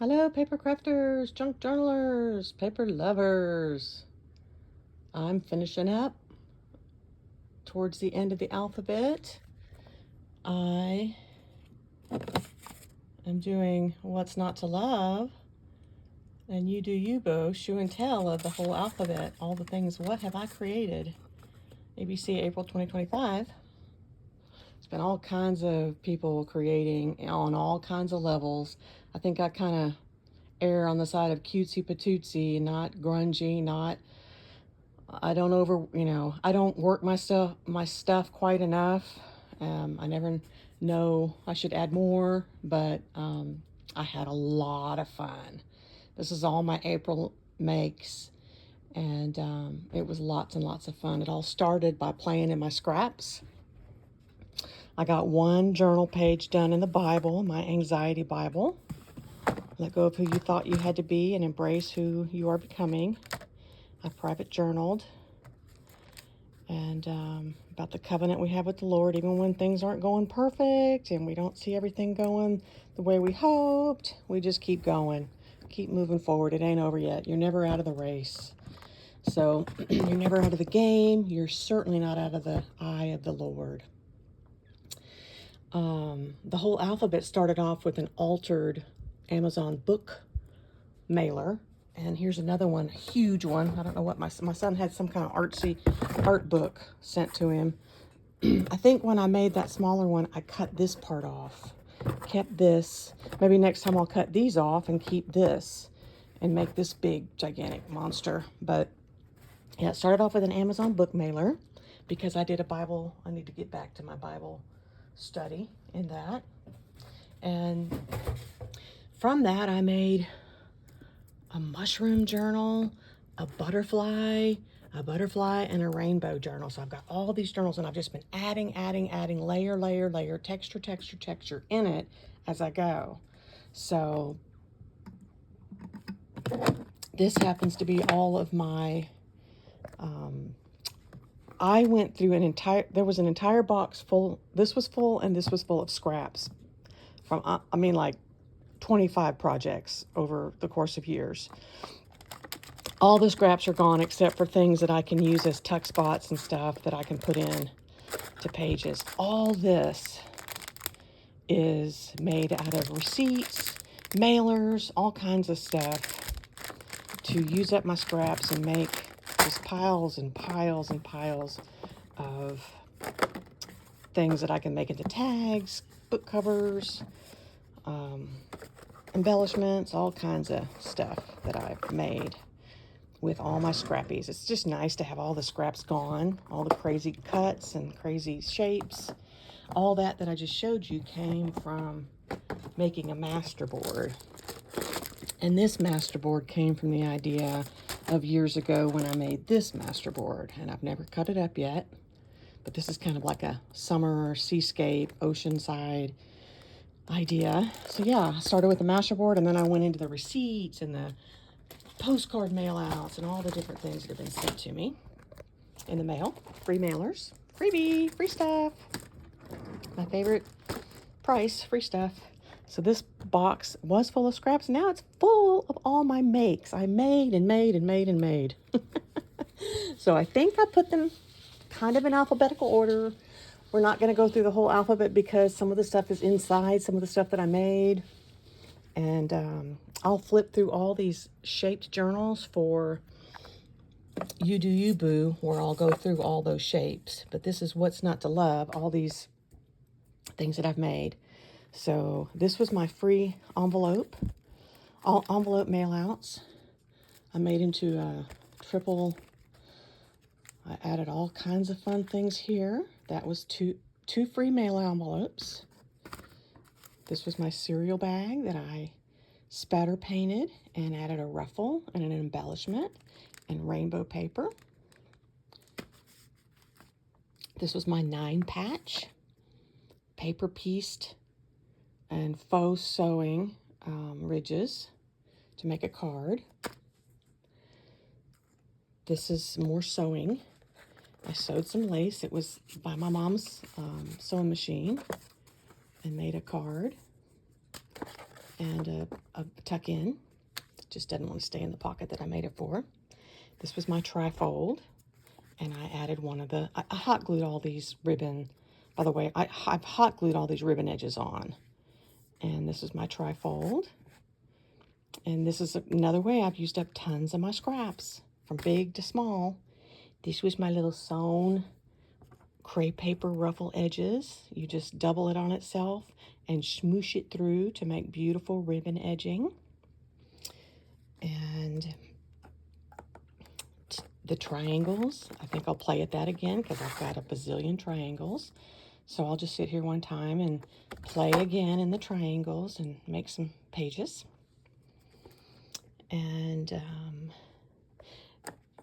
Hello, paper crafters, junk journalers, paper lovers. I'm finishing up towards the end of the alphabet. I am doing What's Not to Love, and you do you, Bo, show and tell of the whole alphabet, all the things. What have I created? ABC, April 2025. It's been all kinds of people creating on all kinds of levels. I think I kind of err on the side of cutesy patootsy, not grungy, not I don't I don't work my stuff quite enough. I never know I should add more, but I had a lot of fun. This is all my April makes, and it was lots and lots of fun. It all started by playing in my scraps. I got one journal page done in the Bible, my anxiety Bible. Let go of who you thought you had to be and embrace who you are becoming. I private journaled and about the covenant we have with the Lord, even when things aren't going perfect and we don't see everything going the way we hoped. We just keep going, keep moving forward. It ain't over yet. You're never out of the race. So you're never out of the game. You're certainly not out of the eye of the Lord. The whole alphabet started off with an altered Amazon book mailer. And here's another one, a huge one. I don't know what my son had some kind of artsy art book sent to him. I think when I made that smaller one, I cut this part off, kept this. Maybe next time I'll cut these off and keep this and make this big, gigantic monster. But yeah, it started off with an Amazon book mailer because I did a Bible. I need to get back to my Bible study in that. And from that, I made a mushroom journal, a butterfly, and a rainbow journal. So I've got all these journals, and I've just been adding layer, texture in it as I go. So this happens to be all of my, I went through there was an entire box full. This was full, and this was full of scraps from, like 25 projects over the course of years. All the scraps are gone except for things that I can use as tuck spots and stuff that I can put in to pages. All this is made out of receipts, mailers, all kinds of stuff to use up my scraps and make just piles and piles and piles of things that I can make into tags, book covers, embellishments, all kinds of stuff that I've made with all my scrappies. It's just nice to have all the scraps gone, all the crazy cuts and crazy shapes. All that I just showed you came from making a masterboard. And this masterboard came from the idea of years ago when I made this masterboard. And I've never cut it up yet, but this is kind of like a summer seascape, oceanside idea. So yeah, I started with the masterboard, and then I went into the receipts and the postcard mail outs and all the different things that have been sent to me in the mail. Free mailers, freebie, free stuff. My favorite price, free stuff. So this box was full of scraps. Now it's full of all my makes. I made and made and made and made. So I think I put them kind of in alphabetical order. We're not going to go through the whole alphabet because some of the stuff is inside some of the stuff that I made. And I'll flip through all these shaped journals for You Do You Boo, where I'll go through all those shapes. But this is What's Not to Love, all these things that I've made. So this was my free envelope, all envelope mail outs. I made into a triple. I added all kinds of fun things here. That was two free mail envelopes. This was my cereal bag that I spatter painted and added a ruffle and an embellishment and rainbow paper. This was my 9-patch, paper pieced and faux sewing ridges to make a card. This is more sewing. I sewed some lace. It was by my mom's sewing machine and made a card. and a tuck in. It just doesn't want to stay in the pocket that I made it for. This was my trifold, and I added one of the, I hot glued all these ribbon, by the way, I've hot glued all these ribbon edges on. And this is my trifold. And this is another way I've used up tons of my scraps, from big to small. This was my little sewn crepe paper ruffle edges. You just double it on itself and smoosh it through to make beautiful ribbon edging. And the triangles, I think I'll play at that again because I've got a bazillion triangles. So I'll just sit here one time and play again in the triangles and make some pages. And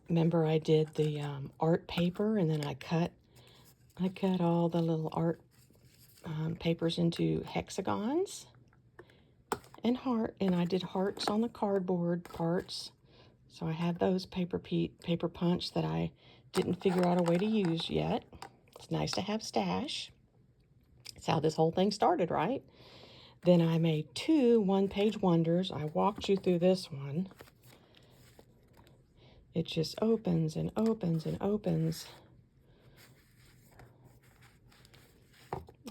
remember I did the art paper, and then I cut all the little art papers into hexagons and I did hearts on the cardboard parts. So I have those paper punch that I didn't figure out a way to use yet. It's nice to have stash. That's how this whole thing started, right? Then I made 2 one-page wonders. I walked you through this one. It just opens and opens and opens.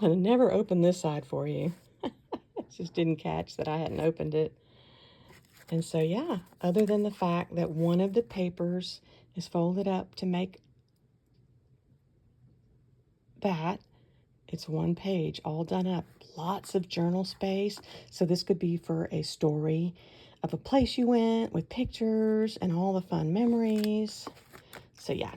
And I never opened this side for you. It just didn't catch that I hadn't opened it. And so, yeah, other than the fact that one of the papers is folded up to make that, it's one page all done up. Lots of journal space. So this could be for a story of a place you went with pictures and all the fun memories. So yeah,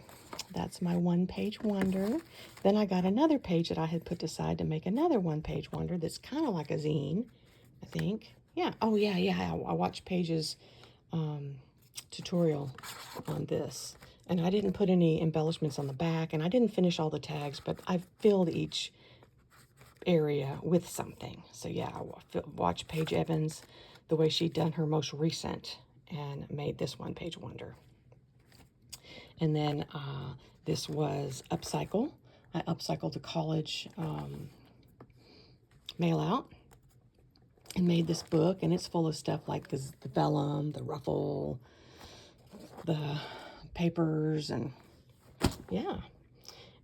that's my one-page wonder. Then I got another page that I had put aside to make another one-page wonder that's kind of like a zine, I think. Yeah, oh yeah, I watched Paige's tutorial on this. And I didn't put any embellishments on the back, and I didn't finish all the tags, but I filled each area with something. So yeah, I watched Paige Evans, the way she'd done her most recent, and made this one-page wonder. And then this was upcycle. I upcycled the college mail out and made this book, and it's full of stuff like the vellum, the ruffle, the papers, and yeah.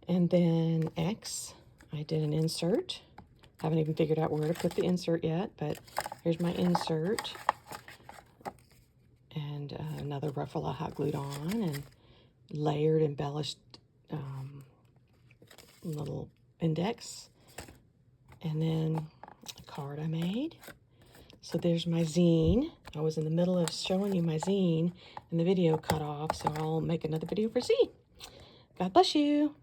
And then X, I did an insert. Haven't even figured out where to put the insert yet, but here's my insert. And another ruffle I hot glued on and layered, embellished little index. And then a card I made. So there's my zine. I was in the middle of showing you my zine and the video cut off, so I'll make another video for Z. God bless you.